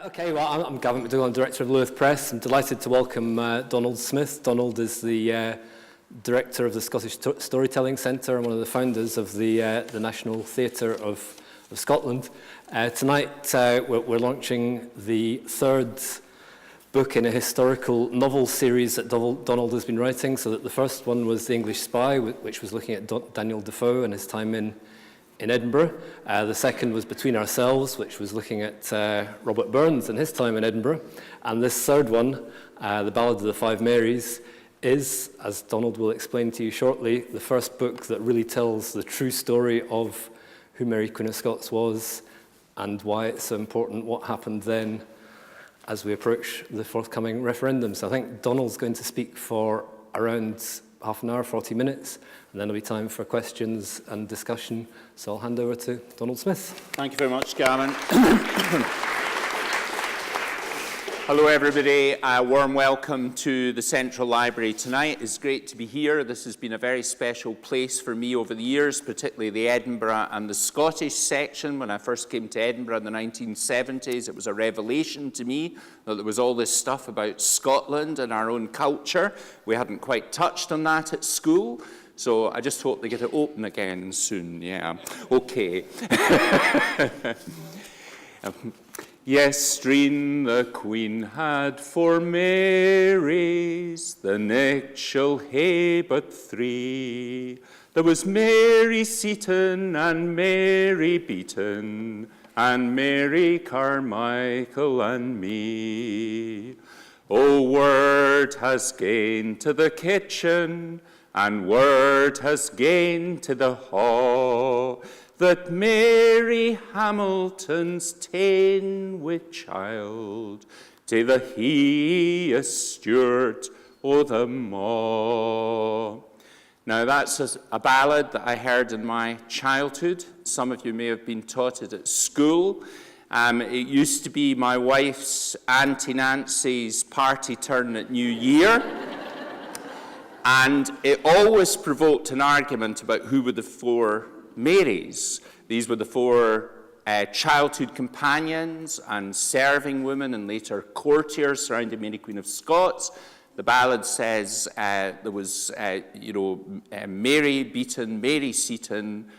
Okay, well, I'm Gavin MacDougall, I'm Director of Luath Press. I'm delighted to welcome Donald Smith. Donald is the Director of the Scottish Storytelling Centre and one of the founders of the National Theatre of Scotland. Tonight we're launching the third book in a historical novel series that Donald has been writing. So that the first one was The English Spy, which was looking at Daniel Defoe and his time in Edinburgh. The second was Between Ourselves, which was looking at Robert Burns and his time in Edinburgh. And this third one, The Ballad of the Five Marys, is, as Donald will explain to you shortly, the first book that really tells the true story of who Mary Queen of Scots was and why it's so important what happened then as we approach the forthcoming referendum. So I think Donald's going to speak for around half an hour, 40 minutes, and then there'll be time for questions and discussion. So I'll hand over to Donald Smith. Thank you very much, Gavin. Hello, everybody. A warm welcome to the Central Library tonight. It's great to be here. This has been a very special place for me over the years, particularly the Edinburgh and the Scottish section. When I first came to Edinburgh in the 1970s, it was a revelation to me that there was all this stuff about Scotland and our own culture. We hadn't quite touched on that at school. So I just hope they get it open again soon, yeah. Okay. Yestreen the Queen had 4 Marys, the next shall hae but 3. There was Mary Seaton and Mary Beaton, and Mary Carmichael and me. Oh, word has gane to the kitchen, and word has gane to the hall, that Mary Hamilton's ta'en with child, to the he a Stuart o' the maw. Now that's a ballad that I heard in my childhood. Some of you may have been taught it at school. It used to be my wife's Auntie Nancy's party turn at New Year. And it always provoked an argument about who were the 4 Marys. These were the 4 childhood companions and serving women and later courtiers surrounding Mary Queen of Scots. The ballad says there was, Mary Beaton, Mary Seaton,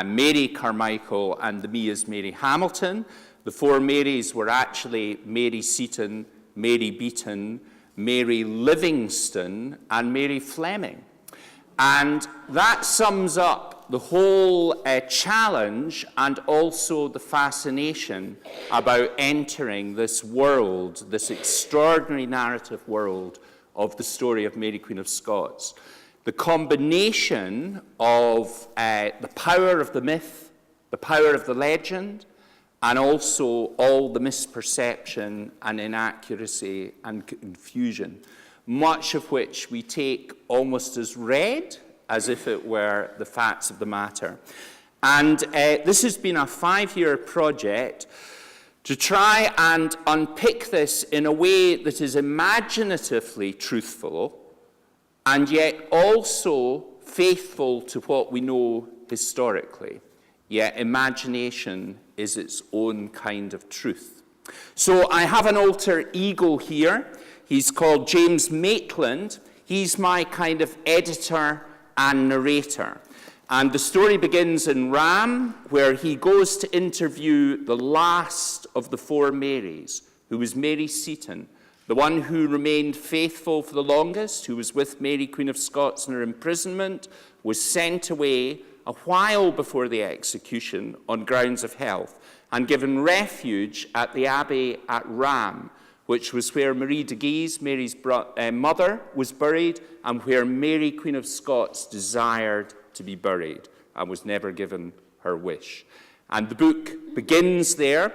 Mary Carmichael, and the me is Mary Hamilton. The 4 Marys were actually Mary Seaton, Mary Beaton, Mary Livingston, and Mary Fleming. And that sums up the whole challenge and also the fascination about entering this world, this extraordinary narrative world of the story of Mary Queen of Scots. The combination of the power of the myth, the power of the legend, and also all the misperception and inaccuracy and confusion, much of which we take almost as read, as if it were the facts of the matter. And this has been a 5-year project to try and unpick this in a way that is imaginatively truthful and yet also faithful to what we know historically. Yet imagination is its own kind of truth. So I have an alter ego here. He's called James Maitland. He's my kind of editor and narrator. And the story begins in Ram, where he goes to interview the last of the 4 Marys, who was Mary Seaton, the one who remained faithful for the longest, who was with Mary Queen of Scots in her imprisonment, was sent away a while before the execution on grounds of health, and given refuge at the abbey at Ram, which was where Marie de Guise, Mary's mother, was buried, and where Mary Queen of Scots desired to be buried and was never given her wish. And the book begins there.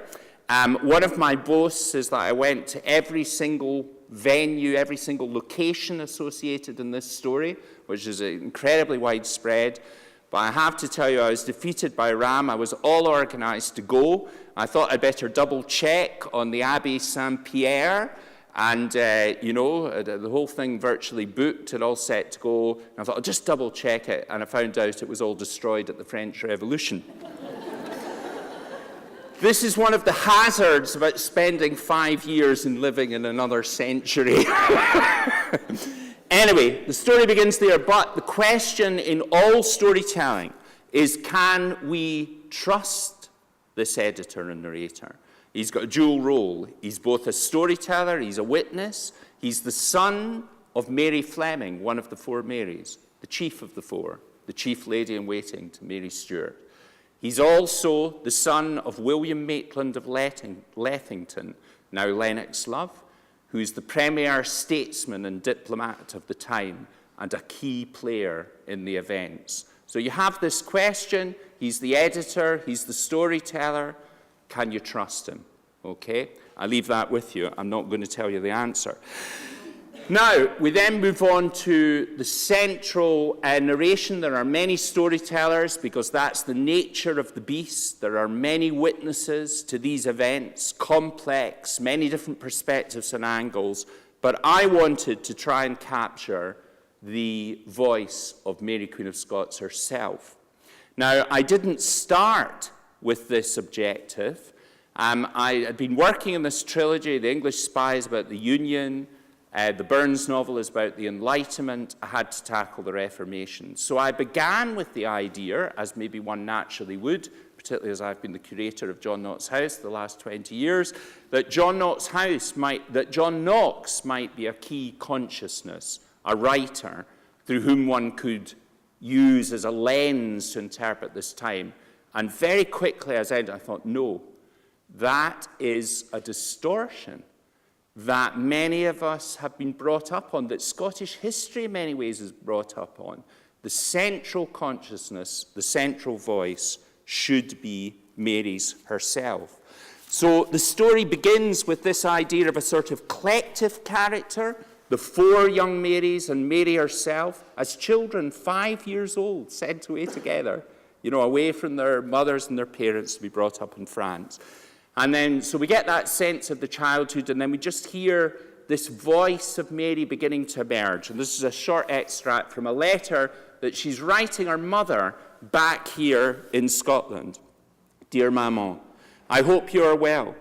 One of my boasts is that I went to every single venue, every single location associated in this story, which is incredibly widespread. But I have to tell you, I was defeated by Ram. I was all organized to go. I thought I'd better double check on the Abbey Saint-Pierre. And, the whole thing virtually booked and all set to go. And I thought, I'll just double check it. And I found out it was all destroyed at the French Revolution. This is one of the hazards about spending 5 years and living in another century. Anyway, the story begins there, but the question in all storytelling is, can we trust this editor and narrator? He's got a dual role. He's both a storyteller, he's a witness. He's the son of Mary Fleming, one of the four Marys, the chief of the four, the chief lady in waiting to Mary Stuart. He's also the son of William Maitland of Lethington, now Lennox Love, who's the premier statesman and diplomat of the time and a key player in the events. So you have this question. He's the editor, he's the storyteller. Can you trust him? Okay, I'll leave that with you. I'm not going to tell you the answer. Now, we then move on to the central narration. There are many storytellers because that's the nature of the beast. There are many witnesses to these events, complex, many different perspectives and angles. But I wanted to try and capture the voice of Mary Queen of Scots herself. Now, I didn't start with this objective. I had been working in this trilogy. The English Spy is about the Union. The Burns novel is about the Enlightenment. I had to tackle the Reformation. So I began with the idea, as maybe one naturally would, particularly as I've been the curator of John Knox House the last 20 years, that John Knox might be a key consciousness, a writer, through whom one could use as a lens to interpret this time. And very quickly, as I thought, no, that is a distortion that many of us have been brought up on, that Scottish history in many ways is brought up on. The central consciousness, the central voice, should be Mary's herself. So the story begins with this idea of a sort of collective character, the four young Marys and Mary herself, as children 5 years old, sent away together, away from their mothers and their parents to be brought up in France. And then, so we get that sense of the childhood, and then we just hear this voice of Mary beginning to emerge. And this is a short extract from a letter that she's writing her mother back here in Scotland. Dear Maman, I hope you are well.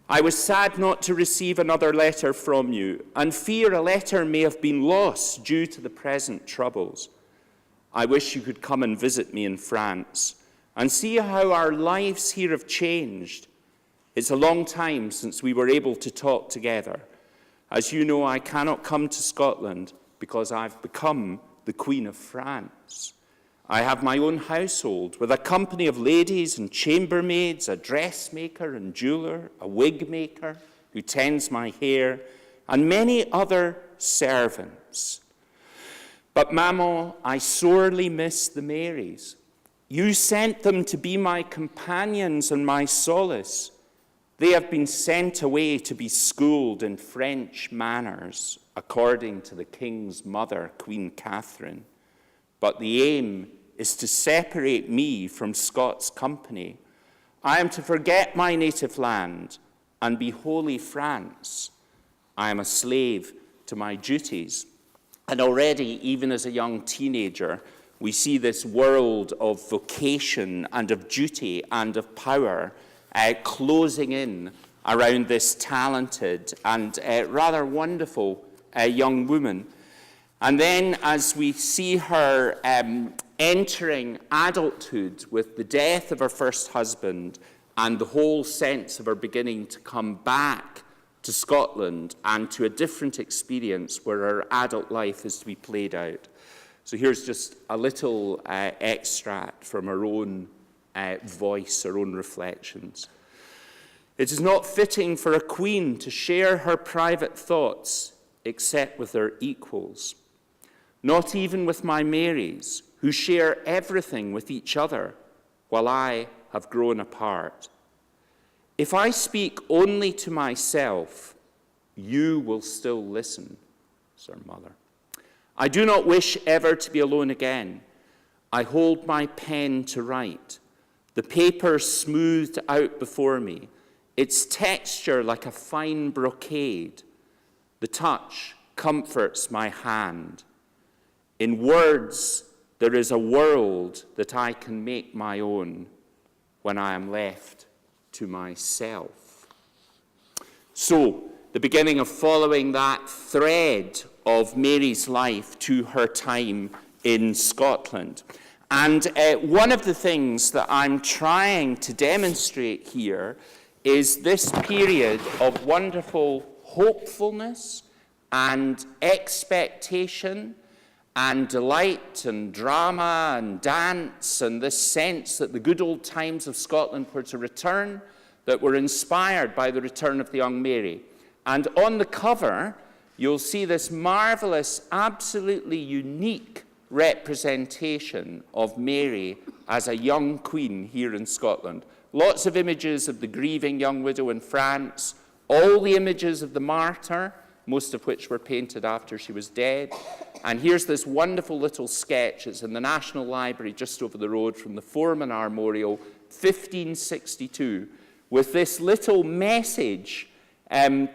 I was sad not to receive another letter from you, and fear a letter may have been lost due to the present troubles. I wish you could come and visit me in France and see how our lives here have changed. It's a long time since we were able to talk together. As you know, I cannot come to Scotland because I've become the Queen of France. I have my own household with a company of ladies and chambermaids, a dressmaker and jeweller, a wig maker who tends my hair, and many other servants. But, Maman, I sorely miss the Marys. You sent them to be my companions and my solace. They have been sent away to be schooled in French manners, according to the king's mother, Queen Catherine. But the aim is to separate me from Scots company. I am to forget my native land and be wholly France. I am a slave to my duties. And already, even as a young teenager, we see this world of vocation and of duty and of power closing in around this talented and rather wonderful young woman. And then as we see her entering adulthood with the death of her first husband and the whole sense of her beginning to come back to Scotland and to a different experience where her adult life is to be played out. So here's just a little extract from her own voice, her own reflections. It is not fitting for a queen to share her private thoughts except with her equals, not even with my Marys, who share everything with each other, while I have grown apart. If I speak only to myself, you will still listen, Sir Mother. I do not wish ever to be alone again. I hold my pen to write, the paper smoothed out before me, its texture like a fine brocade. The touch comforts my hand. In words, there is a world that I can make my own when I am left to myself. So, the beginning of following that thread of Mary's life to her time in Scotland. And one of the things that I'm trying to demonstrate here is this period of wonderful hopefulness and expectation and delight and drama and dance, and this sense that the good old times of Scotland were to return, that were inspired by the return of the young Mary. And on the cover, you'll see this marvelous, absolutely unique representation of Mary as a young queen here in Scotland. Lots of images of the grieving young widow in France, all the images of the martyr, most of which were painted after she was dead. And here's this wonderful little sketch. It's in the National Library just over the road from the Foreman Armorial, 1562, with this little message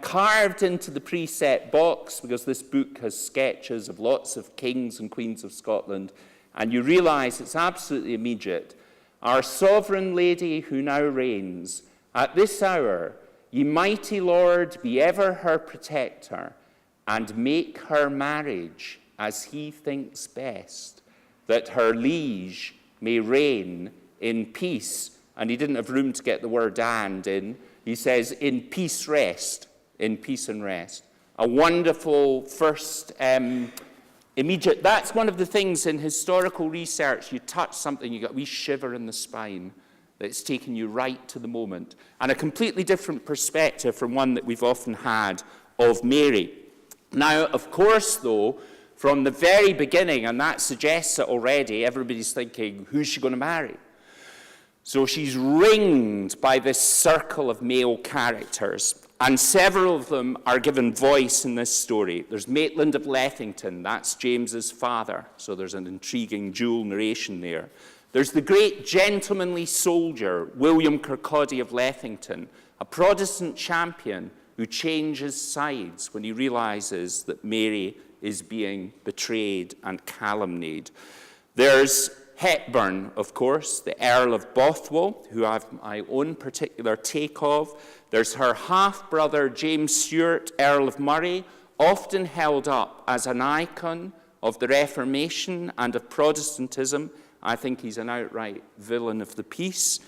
carved into the preset box, because this book has sketches of lots of kings and queens of Scotland, and you realize it's absolutely immediate. Our sovereign lady who now reigns, at this hour, ye mighty Lord be ever her protector, and make her marriage as he thinks best, that her liege may reign in peace. And he didn't have room to get the word "and" in. He says, in peace rest, in peace and rest. A wonderful first immediate. That's one of the things in historical research. You touch something, you get a wee shiver in the spine. That's taken you right to the moment. And a completely different perspective from one that we've often had of Mary. Now, of course, though, from the very beginning, and that suggests it already, everybody's thinking, who's she going to marry? So she's ringed by this circle of male characters, and several of them are given voice in this story. There's Maitland of Lethington, that's James's father, so there's an intriguing dual narration there. There's the great gentlemanly soldier, William Kirkcaldy of Lethington, a Protestant champion who changes sides when he realizes that Mary is being betrayed and calumniated. There's Hepburn, of course, the Earl of Bothwell, who I have my own particular take of. There's her half-brother, James Stewart, Earl of Murray, often held up as an icon of the Reformation and of Protestantism. I think he's an outright villain of the peace.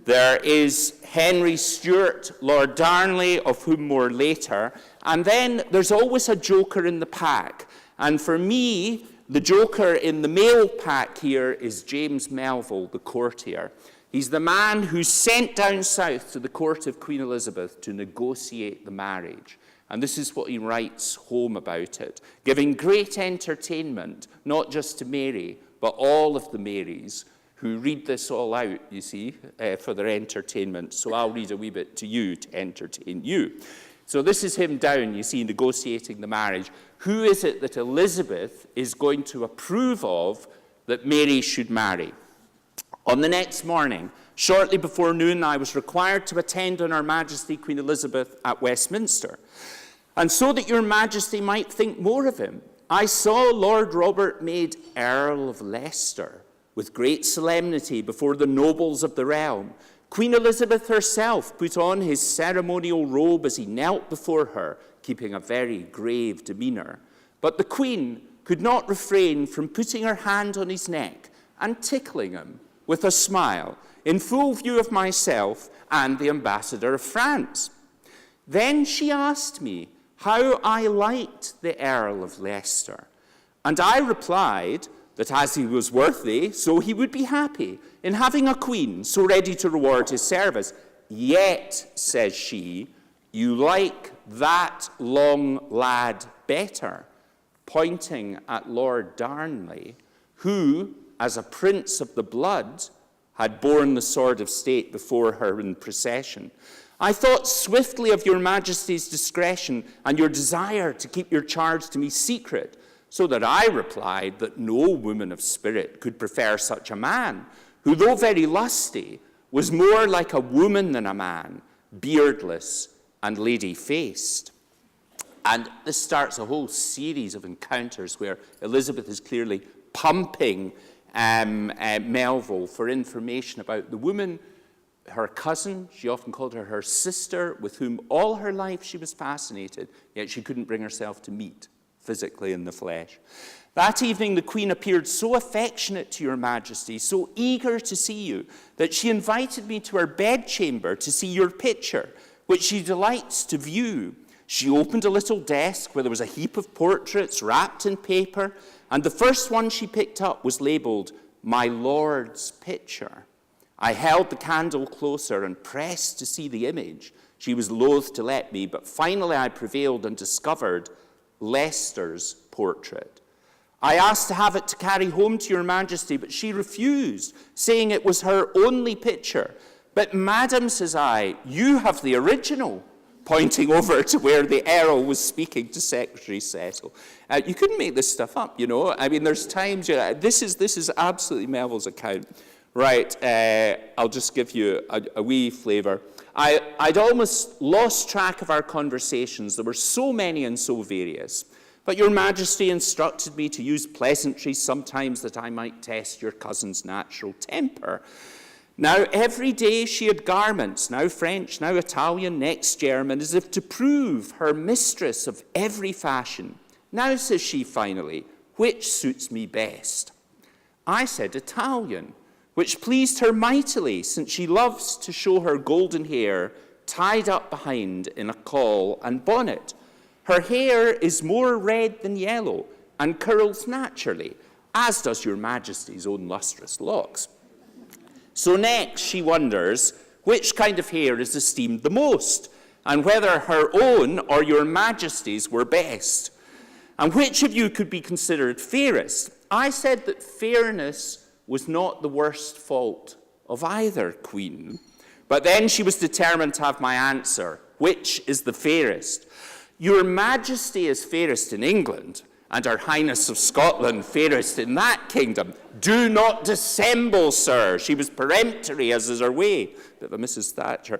There is Henry Stuart, Lord Darnley, of whom more later. And then there's always a joker in the pack. And for me, the joker in the male pack here is James Melville, the courtier. He's the man who's sent down south to the court of Queen Elizabeth to negotiate the marriage. And this is what he writes home about it, giving great entertainment, not just to Mary, but all of the Marys who read this all out, you see, for their entertainment. So I'll read a wee bit to you to entertain you. So this is him down, you see, negotiating the marriage. Who is it that Elizabeth is going to approve of that Mary should marry? On the next morning, shortly before noon, I was required to attend on Her Majesty Queen Elizabeth at Westminster. And so that your Majesty might think more of him, I saw Lord Robert made Earl of Leicester with great solemnity before the nobles of the realm. Queen Elizabeth herself put on his ceremonial robe as he knelt before her, keeping a very grave demeanour. But the Queen could not refrain from putting her hand on his neck and tickling him with a smile, in full view of myself and the ambassador of France. Then she asked me how I liked the Earl of Leicester, and I replied that as he was worthy, so he would be happy in having a queen so ready to reward his service. Yet, says she, you like that long lad better, pointing at Lord Darnley, who, as a prince of the blood, had borne the sword of state before her in procession. I thought swiftly of your Majesty's discretion and your desire to keep your charge to me secret, so that I replied that no woman of spirit could prefer such a man, who, though very lusty, was more like a woman than a man, beardless and lady-faced. And this starts a whole series of encounters where Elizabeth is clearly pumping Melville for information about the woman her cousin. She often called her her sister, with whom all her life she was fascinated, yet she couldn't bring herself to meet physically in the flesh. That evening, the Queen appeared so affectionate to your Majesty, so eager to see you, that she invited me to her bedchamber to see your picture, which she delights to view. She opened a little desk where there was a heap of portraits wrapped in paper, and the first one she picked up was labelled, "My Lord's Picture." I held the candle closer and pressed to see the image. She was loath to let me, but finally I prevailed and discovered Leicester's portrait. I asked to have it to carry home to your Majesty, but she refused, saying it was her only picture. "But madam," says I, "you have the original," pointing over to where the Earl was speaking to Secretary Cecil. You couldn't make this stuff up, you know. I mean, there's times, this is absolutely Melville's account. Right, I'll just give you a wee flavour. I'd almost lost track of our conversations. There were so many and so various. But your Majesty instructed me to use pleasantries sometimes that I might test your cousin's natural temper. Now, every day she had garments, now French, now Italian, next German, as if to prove her mistress of every fashion. Now, says she finally, which suits me best? I said Italian, which pleased her mightily, since she loves to show her golden hair tied up behind in a caul and bonnet. Her hair is more red than yellow and curls naturally, as does your Majesty's own lustrous locks. So next she wonders which kind of hair is esteemed the most, and whether her own or your Majesty's were best, and which of you could be considered fairest. I said that fairness was not the worst fault of either queen, but then she was determined to have my answer, which is the fairest. Your Majesty is fairest in England, and Her Highness of Scotland fairest in that kingdom. Do not dissemble, sir. She was peremptory, as is her way. Bit of a Mrs. Thatcher.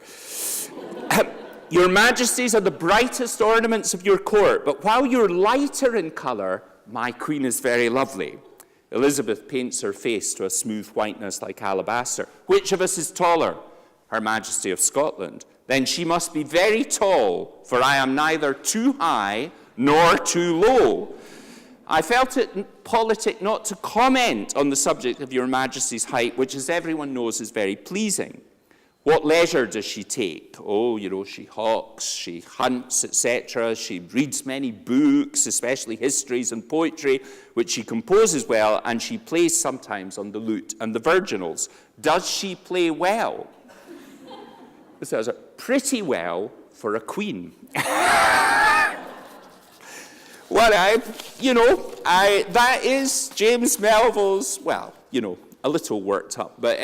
Your Majesties are the brightest ornaments of your court, but while you're lighter in colour, my queen is very lovely. Elizabeth paints her face to a smooth whiteness like alabaster. Which of us is taller? Her Majesty of Scotland. Then she must be very tall, for I am neither too high nor too low. I felt it politic not to comment on the subject of your Majesty's height, which, as everyone knows, is very pleasing. What leisure does she take? Oh, you know, she hawks, she hunts, etc. She reads many books, especially histories and poetry, which she composes well, and she plays sometimes on the lute and the virginals. Does she play well? This is pretty well for a queen. Well, that is James Melville's, well, you know, a little worked up, but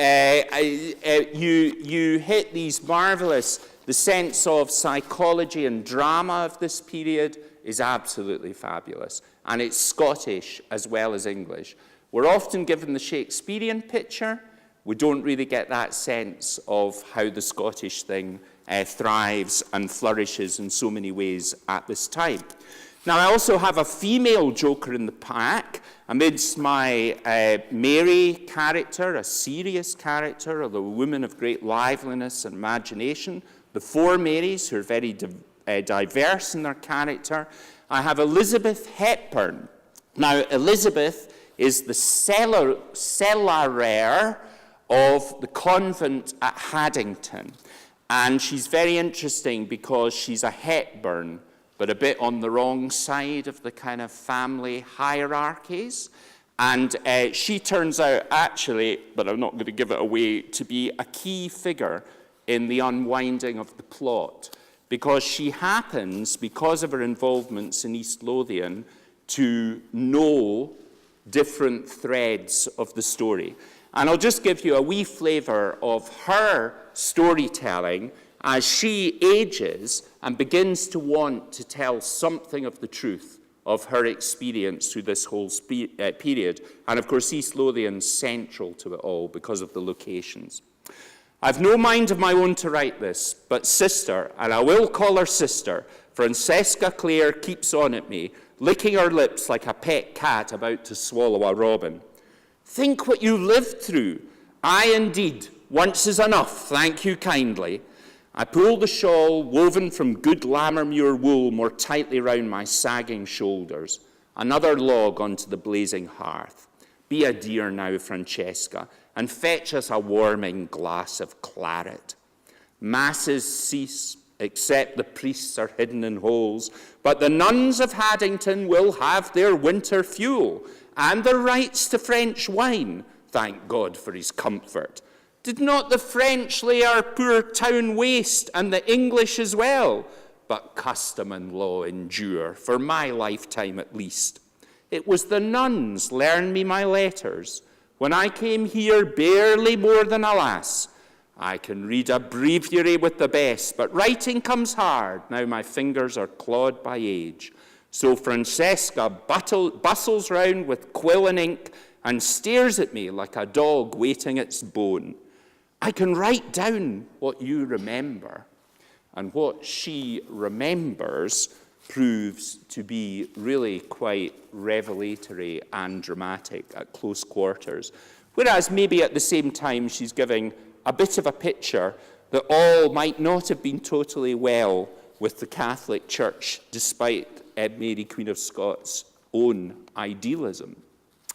you hit these marvellous, the sense of psychology and drama of this period is absolutely fabulous, and it's Scottish as well as English. We're often given the Shakespearean picture. We don't really get that sense of how the Scottish thing thrives and flourishes in so many ways at this time. Now, I also have a female joker in the pack. Amidst my Mary character, a serious character, although a woman of great liveliness and imagination, the four Marys, who are very diverse in their character, I have Elizabeth Hepburn. Now, Elizabeth is the cellarer of the convent at Haddington. And she's very interesting because she's a Hepburn, but a bit on the wrong side of the kind of family hierarchies. And she turns out actually, but I'm not going to give it away, to be a key figure in the unwinding of the plot, because she happens, because of her involvements in East Lothian, to know different threads of the story. And I'll just give you a wee flavour of her storytelling as she ages and begins to want to tell something of the truth of her experience through this whole period. And of course, East Lothian's central to it all because of the locations. I've no mind of my own to write this, but sister, and I will call her sister, Francesca Clare keeps on at me, licking her lips like a pet cat about to swallow a robin. Think what you lived through. Aye, indeed, once is enough, thank you kindly. I pull the shawl, woven from good Lammermuir wool, more tightly round my sagging shoulders. Another log onto the blazing hearth. Be a dear now, Francesca, and fetch us a warming glass of claret. Masses cease, except the priests are hidden in holes, but the nuns of Haddington will have their winter fuel, and their rights to French wine, thank God for his comfort. Did not the French lay our poor town waste, and the English as well? But custom and law endure, for my lifetime at least. It was the nuns learned me my letters. When I came here, barely more than a lass. I can read a breviary with the best, but writing comes hard, now my fingers are clawed by age. So Francesca bustles round with quill and ink and stares at me like a dog waiting its bone. I can write down what you remember, and what she remembers proves to be really quite revelatory and dramatic at close quarters, whereas maybe at the same time she's giving a bit of a picture that all might not have been totally well with the Catholic Church, despite Mary Queen of Scots' own idealism.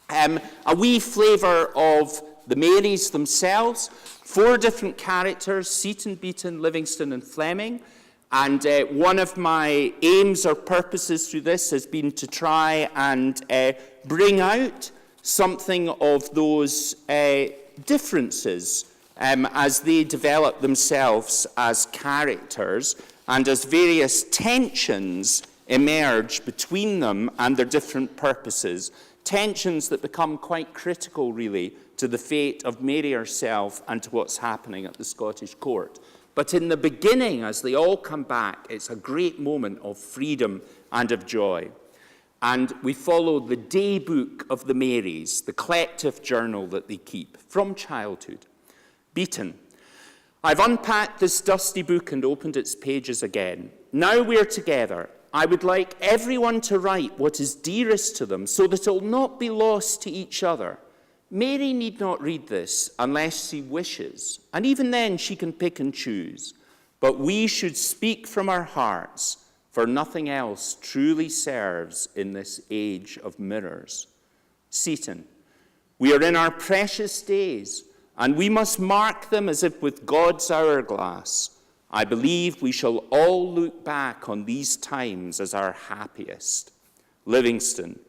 A wee flavour of the Marys themselves, 4 different characters, Seaton, Beaton, Livingston and Fleming. And one of my aims or purposes through this has been to try and bring out something of those differences as they develop themselves as characters and as various tensions emerge between them and their different purposes, tensions that become quite critical, really, to the fate of Mary herself and to what's happening at the Scottish court. But in the beginning, as they all come back, it's a great moment of freedom and of joy. And we follow the day book of the Marys, the collective journal that they keep from childhood. Beaton. I've unpacked this dusty book and opened its pages again. Now we're together. I would like everyone to write what is dearest to them so that it will not be lost to each other. Mary need not read this unless she wishes, and even then she can pick and choose. But we should speak from our hearts, for nothing else truly serves in this age of mirrors. Seaton. We are in our precious days, and we must mark them as if with God's hourglass. I believe we shall all look back on these times as our happiest. Livingston.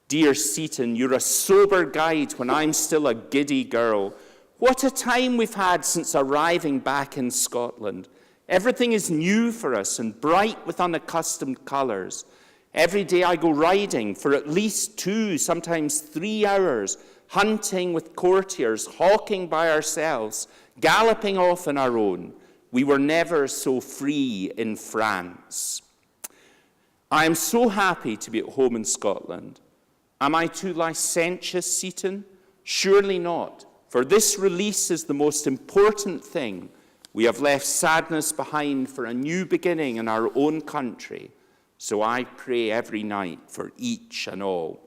Dear Seaton, you're a sober guide when I'm still a giddy girl. What a time we've had since arriving back in Scotland. Everything is new for us and bright with unaccustomed colours. Every day I go riding for at least 2, sometimes 3 hours, hunting with courtiers, hawking by ourselves, galloping off on our own. We were never so free in France. I am so happy to be at home in Scotland. Am I too licentious, Seaton? Surely not, for this release is the most important thing. We have left sadness behind for a new beginning in our own country. So I pray every night for each and all.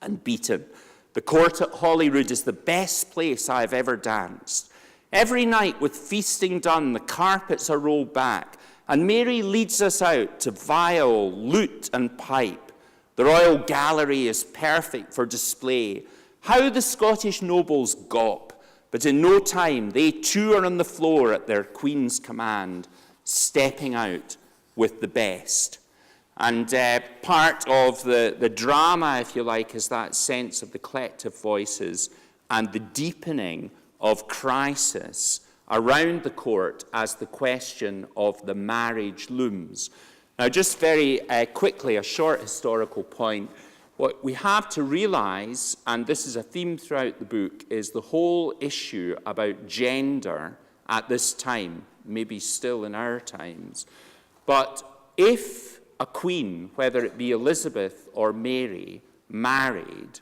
And Beaton, the court at Holyrood is the best place I have ever danced. Every night with feasting done, the carpets are rolled back, and Mary leads us out to viol, lute, and pipe. The royal gallery is perfect for display. How the Scottish nobles gawp, but in no time they too are on the floor at their queen's command, stepping out with the best. And part of the drama, if you like, is that sense of the collective voices and the deepening of crisis around the court as the question of the marriage looms. Now, just very quickly, a short historical point. What we have to realize, and this is a theme throughout the book, is the whole issue about gender at this time, maybe still in our times. But if a queen, whether it be Elizabeth or Mary, married,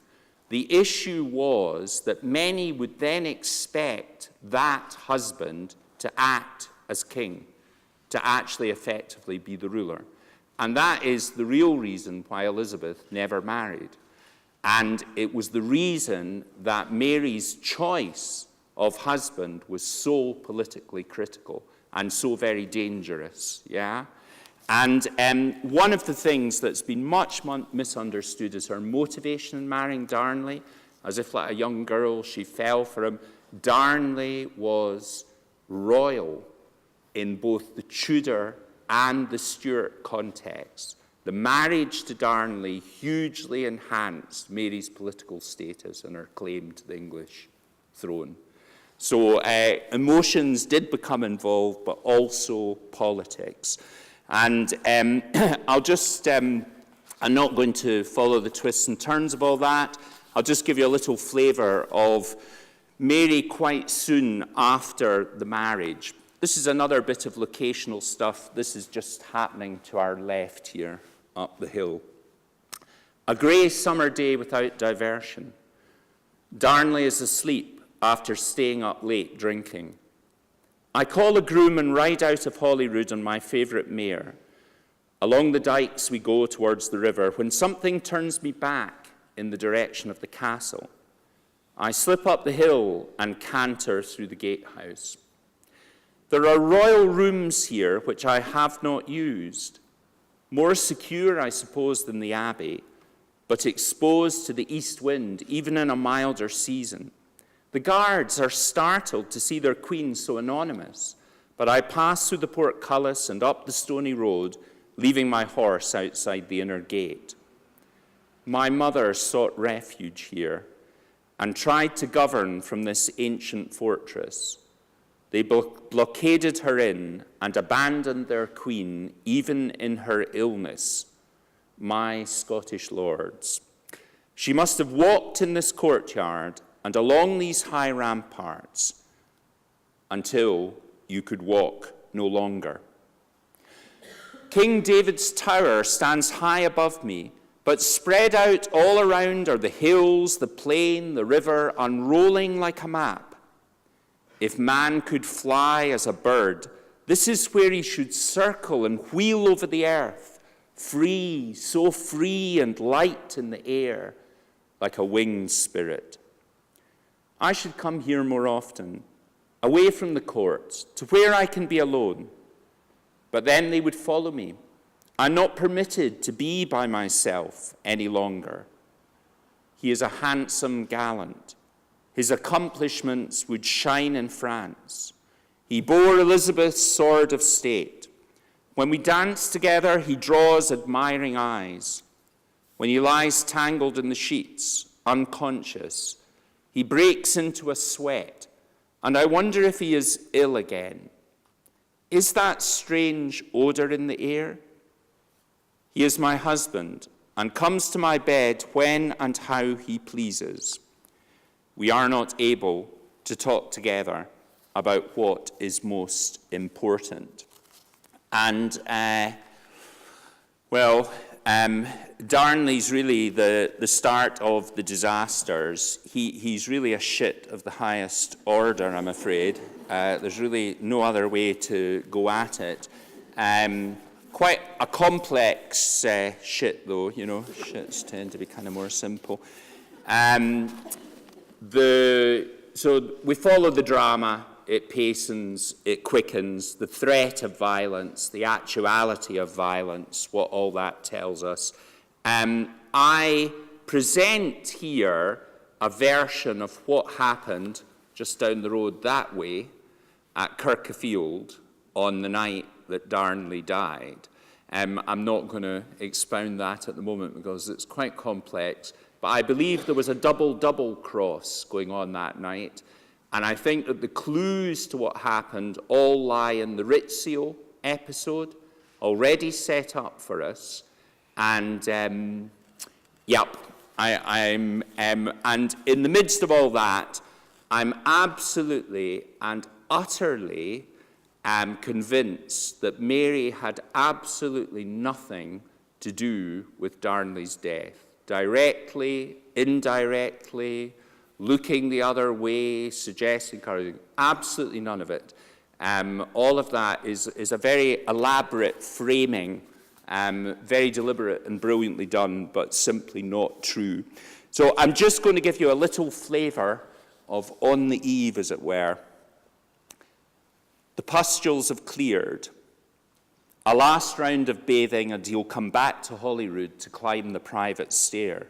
the issue was that many would then expect that husband to act as king, to actually effectively be the ruler. And that is the real reason why Elizabeth never married. And it was the reason that Mary's choice of husband was so politically critical and so very dangerous, yeah? And one of the things that's been much misunderstood is her motivation in marrying Darnley. As if like a young girl, she fell for him. Darnley was royal in both the Tudor and the Stuart context. The marriage to Darnley hugely enhanced Mary's political status and her claim to the English throne. So emotions did become involved, but also politics. And I'll just, I'm not going to follow the twists and turns of all that. I'll just give you a little flavour of Mary quite soon after the marriage. This is another bit of locational stuff. This is just happening to our left here, up the hill. A grey summer day without diversion. Darnley is asleep after staying up late drinking. I call a groom and ride out of Holyrood on my favourite mare. Along the dykes we go towards the river, when something turns me back in the direction of the castle. I slip up the hill and canter through the gatehouse. There are royal rooms here which I have not used, more secure, I suppose, than the abbey, but exposed to the east wind, even in a milder season. The guards are startled to see their queen so anonymous, but I pass through the portcullis and up the stony road, leaving my horse outside the inner gate. My mother sought refuge here and tried to govern from this ancient fortress. They blockaded her in and abandoned their queen, even in her illness, my Scottish lords. She must have walked in this courtyard and along these high ramparts until you could walk no longer. King David's tower stands high above me, but spread out all around are the hills, the plain, the river, unrolling like a map. If man could fly as a bird, this is where he should circle and wheel over the earth, free, so free and light in the air, like a winged spirit. I should come here more often, away from the courts, to where I can be alone. But then they would follow me. I'm not permitted to be by myself any longer. He is a handsome gallant. His accomplishments would shine in France. He bore Elizabeth's sword of state. When we dance together, he draws admiring eyes. When he lies tangled in the sheets, unconscious, he breaks into a sweat, and I wonder if he is ill again. Is that strange odor in the air? He is my husband, and comes to my bed when and how he pleases. We are not able to talk together about what is most important. And, Darnley's really the start of the disasters. He's really a shit of the highest order, I'm afraid. There's really no other way to go at it. Quite a complex shit, though, you know. Shits tend to be kind of more simple. So we follow the drama. It pacens, it quickens, the threat of violence, the actuality of violence, what all that tells us. I present here a version of what happened just down the road that way at Kirkafield on the night that Darnley died. I'm not going to expound that at the moment because it's quite complex, but I believe there was a double cross going on that night. And I think that the clues to what happened all lie in the Rizzio episode, already set up for us. And, and in the midst of all that, I'm absolutely and utterly convinced that Mary had absolutely nothing to do with Darnley's death, directly, indirectly, looking the other way, suggesting, absolutely none of it. All of that is a very elaborate framing, very deliberate and brilliantly done, but simply not true. So I'm just going to give you a little flavour of on the eve, as it were. The pustules have cleared. A last round of bathing, and he'll come back to Holyrood to climb the private stair.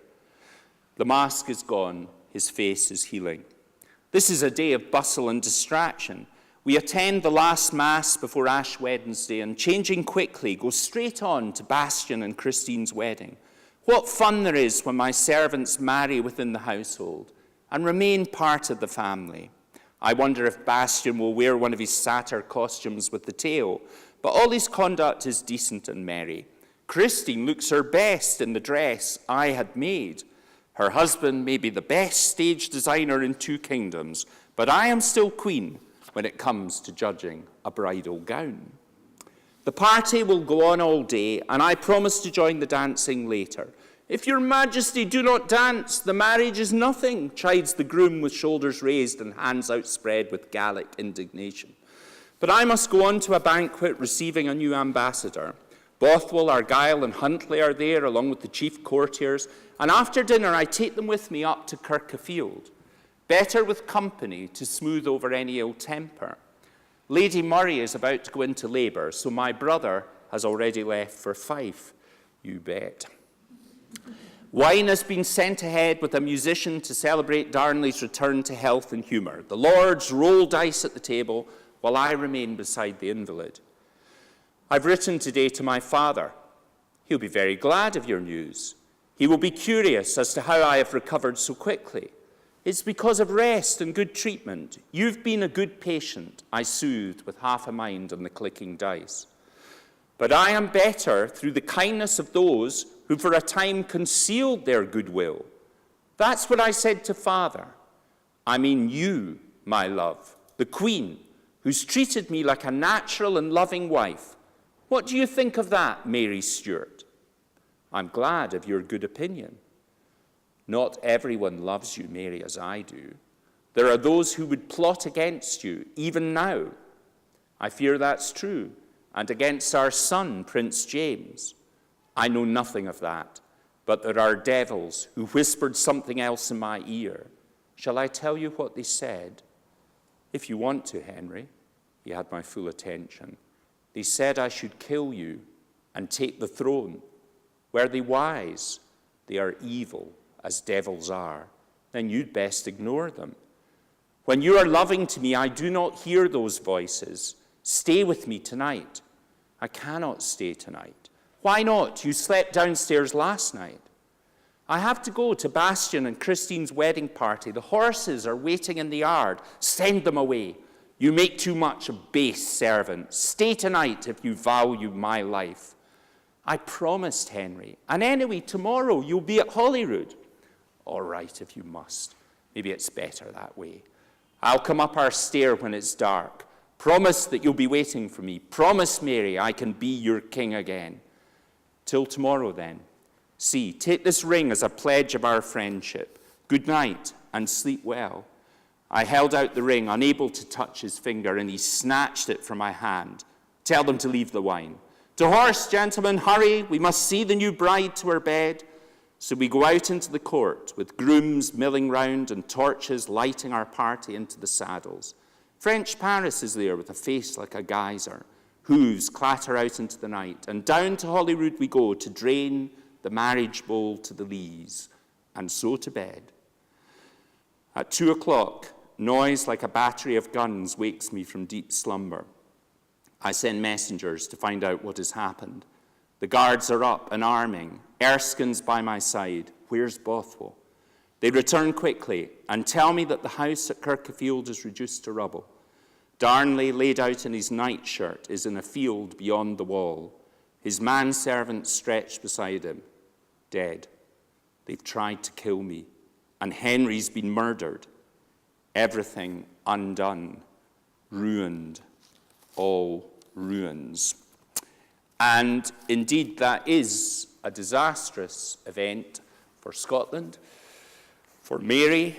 The mask is gone, his face is healing. This is a day of bustle and distraction. We attend the last Mass before Ash Wednesday and, changing quickly, go straight on to Bastian and Christine's wedding. What fun there is when my servants marry within the household and remain part of the family. I wonder if Bastian will wear one of his satyr costumes with the tail, but all his conduct is decent and merry. Christine looks her best in the dress I had made. Her husband may be the best stage designer in 2 kingdoms, but I am still queen when it comes to judging a bridal gown. The party will go on all day, and I promise to join the dancing later. If your majesty do not dance, the marriage is nothing, chides the groom with shoulders raised and hands outspread with Gallic indignation. But I must go on to a banquet receiving a new ambassador. Bothwell, Argyll, and Huntly are there, along with the chief courtiers, and after dinner I take them with me up to Kirkafield. Better with company to smooth over any ill temper. Lady Murray is about to go into labour, so my brother has already left for Fife. You bet. Wine has been sent ahead with a musician to celebrate Darnley's return to health and humour. The lords roll dice at the table, while I remain beside the invalid. I've written today to my father. He'll be very glad of your news. He will be curious as to how I have recovered so quickly. It's because of rest and good treatment. You've been a good patient, I soothed with half a mind on the clicking dice. But I am better through the kindness of those who for a time concealed their goodwill. That's what I said to father. I mean you, my love, the Queen, who's treated me like a natural and loving wife. What do you think of that, Mary Stuart? I'm glad of your good opinion. Not everyone loves you, Mary, as I do. There are those who would plot against you, even now. I fear that's true, and against our son, Prince James. I know nothing of that, but there are devils who whispered something else in my ear. Shall I tell you what they said? If you want to, Henry. He had my full attention. They said I should kill you and take the throne. Were they wise? They are evil, as devils are. Then you'd best ignore them. When you are loving to me, I do not hear those voices. Stay with me tonight. I cannot stay tonight. Why not? You slept downstairs last night. I have to go to Bastian and Christine's wedding party. The horses are waiting in the yard. Send them away. You make too much a base servant. Stay tonight if you value my life. I promised, Henry. And anyway, tomorrow you'll be at Holyrood. All right, if you must. Maybe it's better that way. I'll come up our stair when it's dark. Promise that you'll be waiting for me. Promise, Mary, I can be your king again. Till tomorrow, then. See, take this ring as a pledge of our friendship. Good night, and sleep well. I held out the ring, unable to touch his finger, and he snatched it from my hand. Tell them to leave the wine. To horse, gentlemen, hurry. We must see the new bride to her bed. So we go out into the court, with grooms milling round and torches lighting our party into the saddles. French Paris is there with a face like a geyser. Hooves clatter out into the night, and down to Holyrood we go to drain the marriage bowl to the lees, and so to bed. At 2 o'clock, noise like a battery of guns wakes me from deep slumber. I send messengers to find out what has happened. The guards are up and arming. Erskine's by my side. Where's Bothwell? They return quickly and tell me that the house at Kirkafield is reduced to rubble. Darnley, laid out in his nightshirt, is in a field beyond the wall. His manservant stretched beside him, dead. They've tried to kill me, and Henry's been murdered. Everything undone, ruined, all ruins. And indeed, that is a disastrous event for Scotland, for Mary,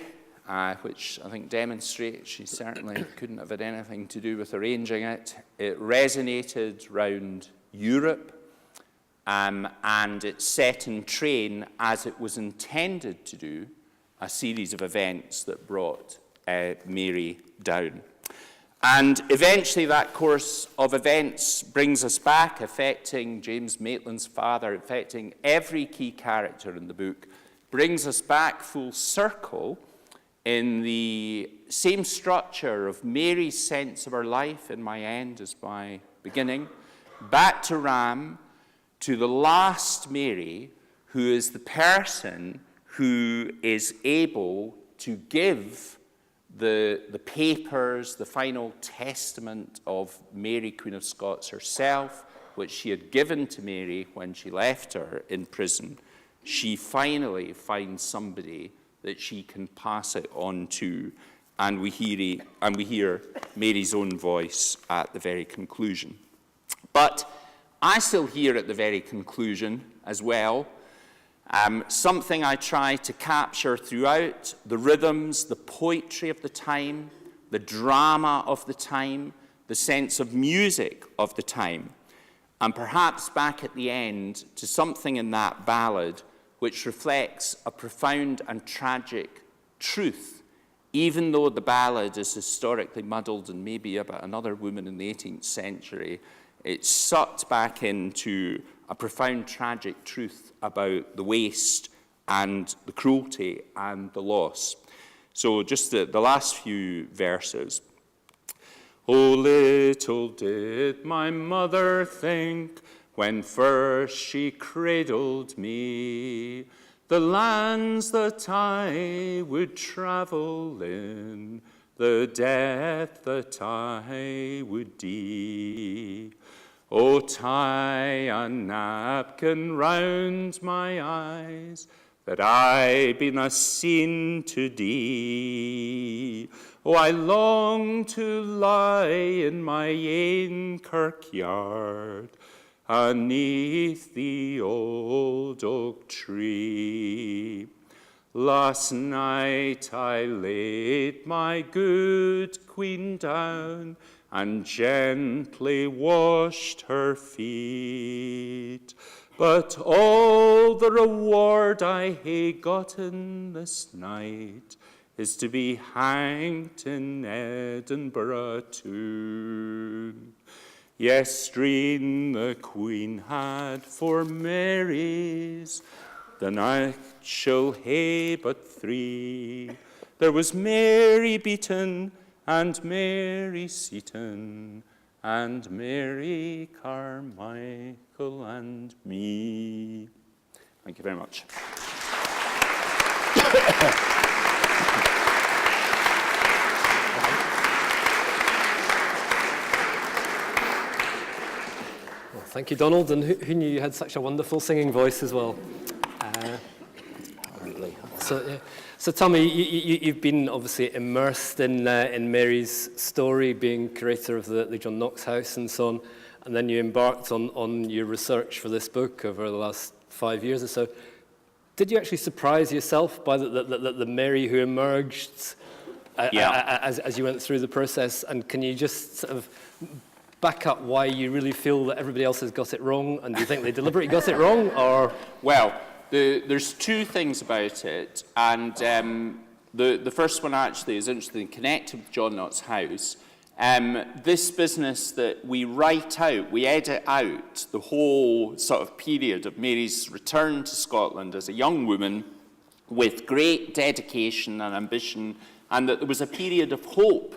which I think demonstrates she certainly couldn't have had anything to do with arranging it. It resonated round Europe, and it set in train, as it was intended to do, a series of events that brought Mary down. And eventually that course of events brings us back, affecting James Maitland's father, affecting every key character in the book, brings us back full circle in the same structure of Mary's sense of her life in my end as my beginning, back to Ram, to the last Mary, who is the person who is able to give the papers, the final testament of Mary, Queen of Scots herself, which she had given to Mary when she left her in prison. She finally finds somebody that she can pass it on to, and we hear Mary's own voice at the very conclusion. But I still hear at the very conclusion as well something I try to capture throughout: the rhythms, the poetry of the time, the drama of the time, the sense of music of the time, and perhaps back at the end to something in that ballad which reflects a profound and tragic truth, even though the ballad is historically muddled and maybe about another woman in the 18th century. It's sucked back into a profound tragic truth about the waste and the cruelty and the loss. So just the last few verses. Oh, little did my mother think, when first she cradled me, the lands that I would travel in, the death that I would die. Oh, tie a napkin round my eyes, that I be na seen to die. Oh, I long to lie in my ain kirkyard, aneath the old oak tree. Last night I laid my good queen down, and gently washed her feet. But all the reward I hae gotten this night is to be hanged in Edinburgh town. Yestreen the queen had 4 Marys, the night shall hae but 3. There was Mary Beaton, and Mary Seaton, and Mary Carmichael, and me. Thank you very much. Well, thank you, Donald. And who knew you had such a wonderful singing voice as well? So Tommy, you've been obviously immersed in Mary's story, being curator of the John Knox House and so on, and then you embarked on your research for this book over the last 5 years or so. Did you actually surprise yourself by the Mary who emerged as you went through the process? And can you just sort of back up why you really feel that everybody else has got it wrong, and do you think they deliberately got it wrong, or? Well, there's 2 things about it, and the first one actually is interesting, connected with John Knox House. This business that we write out, we edit out the whole sort of period of Mary's return to Scotland as a young woman with great dedication and ambition, and that there was a period of hope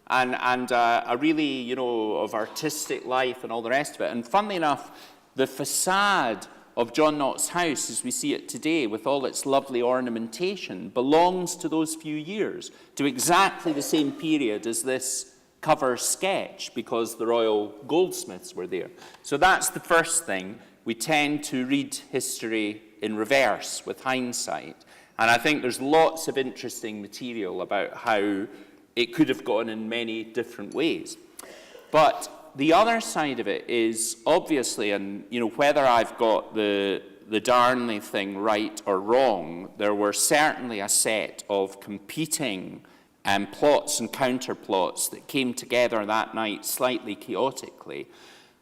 and a really, of artistic life and all the rest of it. And funnily enough, the facade of John Knox House, as we see it today, with all its lovely ornamentation, belongs to those few years, to exactly the same period as this cover sketch, because the royal goldsmiths were there. So that's the first thing. We tend to read history in reverse, with hindsight. And I think there's lots of interesting material about how it could have gone in many different ways. But the other side of it is, obviously, and whether I've got the Darnley thing right or wrong, there were certainly a set of competing plots and counterplots that came together that night slightly chaotically.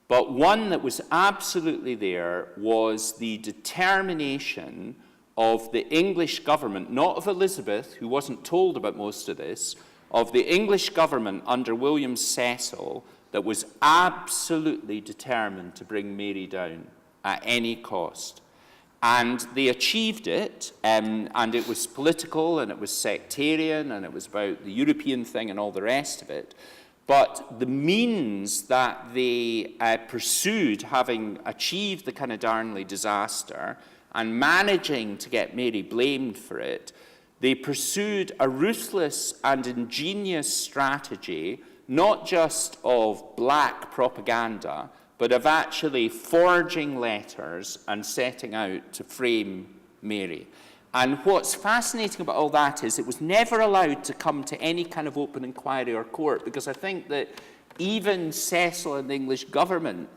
But one that was absolutely there was the determination of the English government, not of Elizabeth, who wasn't told about most of this, of the English government under William Cecil that was absolutely determined to bring Mary down at any cost. And they achieved it, and it was political, and it was sectarian, and it was about the European thing and all the rest of it. But the means that they pursued, having achieved the kind of Darnley disaster and managing to get Mary blamed for it, they pursued a ruthless and ingenious strategy, not just of black propaganda, but of actually forging letters and setting out to frame Mary. And what's fascinating about all that is it was never allowed to come to any kind of open inquiry or court, because I think that even Cecil and the English government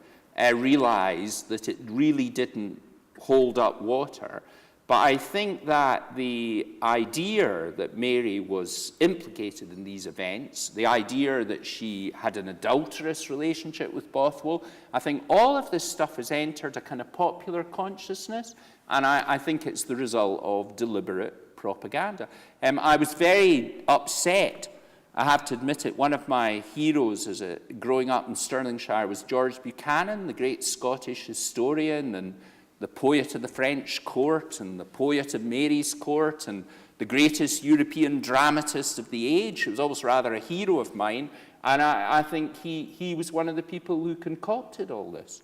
realised that it really didn't hold up water. But I think that the idea that Mary was implicated in these events, the idea that she had an adulterous relationship with Bothwell, I think all of this stuff has entered a kind of popular consciousness, and I think it's the result of deliberate propaganda. I was very upset, I have to admit it. One of my heroes growing up in Stirlingshire was George Buchanan, the great Scottish historian and the poet of the French court and the poet of Mary's court and the greatest European dramatist of the age. He was always rather a hero of mine, and I think he was one of the people who concocted all this.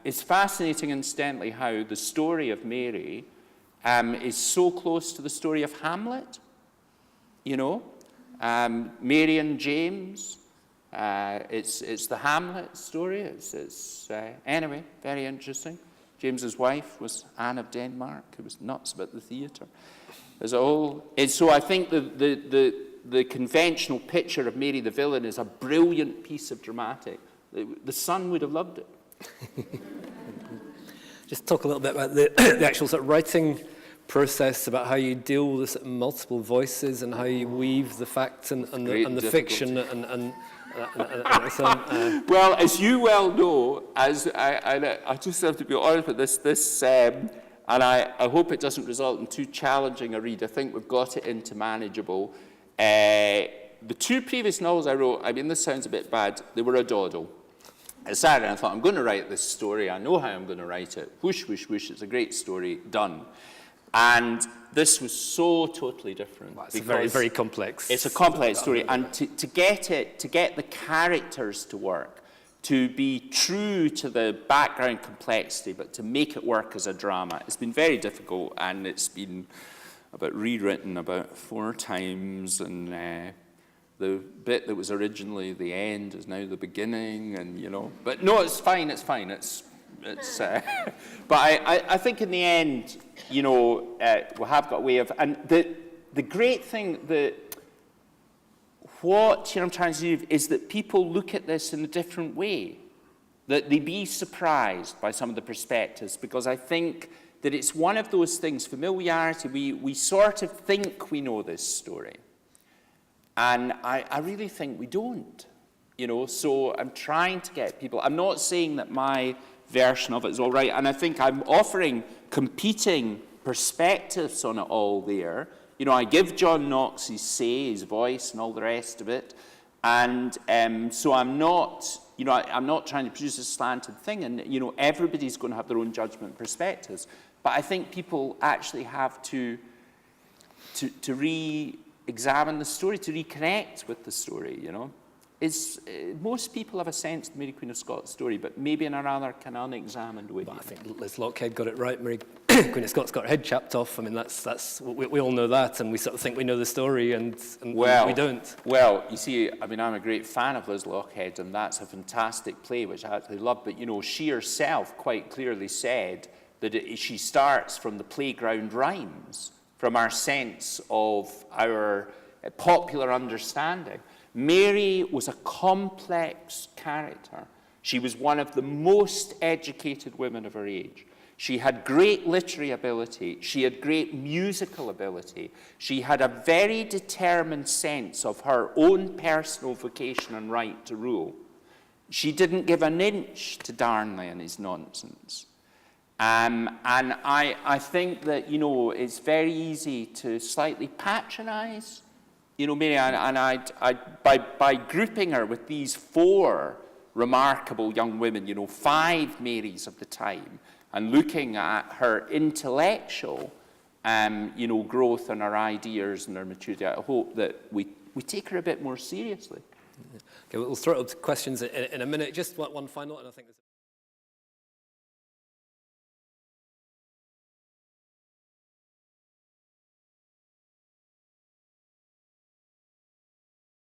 It's fascinating, incidentally, how the story of Mary is so close to the story of Hamlet, you know. Mary and James, it's the Hamlet story. Anyway, very interesting. James's wife was Anne of Denmark, who was nuts about the theatre. So I think the conventional picture of Mary the villain is a brilliant piece of dramatic. The Sun would have loved it. Just talk a little bit about the actual sort of writing process, about how you deal with the sort of multiple voices and how you weave the facts and the fiction and well, as you well know, I just have to be honest with this, and I hope it doesn't result in too challenging a read. I think we've got it into manageable. The two previous novels I wrote, I mean, this sounds a bit bad, they were a dawdle. I sat and I thought, I'm going to write this story, I know how I'm going to write it. Whoosh, whoosh, whoosh, it's a great story, done. And this was so totally different. Well, it's a very, very complex. It's a complex story, and to get the characters to work, to be true to the background complexity, but to make it work as a drama, it's been very difficult, and it's been rewritten about 4 times, and the bit that was originally the end is now the beginning, and you know. But no, it's fine. But I think in the end, you know, we have got a way of, and the great thing what I'm trying to do is that people look at this in a different way, that they be surprised by some of the perspectives, because I think that it's one of those things, familiarity, we sort of think we know this story, and I really think we don't, you know. So I'm trying to get people, I'm not saying that my version of it is all right, and I think I'm offering competing perspectives on it all there. You know, I give John Knox his say, his voice, and all the rest of it, and so I'm not, you know, I'm not trying to produce a slanted thing, and you know, everybody's going to have their own judgment perspectives, but I think people actually have to re-examine the story, to reconnect with the story, you know. Most people have a sense of the Mary Queen of Scots story, but maybe in a rather kind of unexamined way. Well, I think Liz Lockhead got it right. Mary Queen of Scots got her head chopped off. I mean, that's we all know that, and we sort of think we know the story, and we don't. Well, you see, I mean, I'm a great fan of Liz Lockhead, and that's a fantastic play, which I actually love. But, you know, she herself quite clearly said that she starts from the playground rhymes, from our sense of our popular understanding. Mary was a complex character. She was one of the most educated women of her age. She had great literary ability. She had great musical ability. She had a very determined sense of her own personal vocation and right to rule. She didn't give an inch to Darnley and his nonsense. And I think that, you know, it's very easy to slightly patronize, you know, Mary, by grouping her with these 4 remarkable young women, you know, 5 Marys of the time, and looking at her intellectual, you know, growth and her ideas and her maturity, I hope that we take her a bit more seriously. Okay, we'll throw it up to questions in a minute. Just one final, and I think there's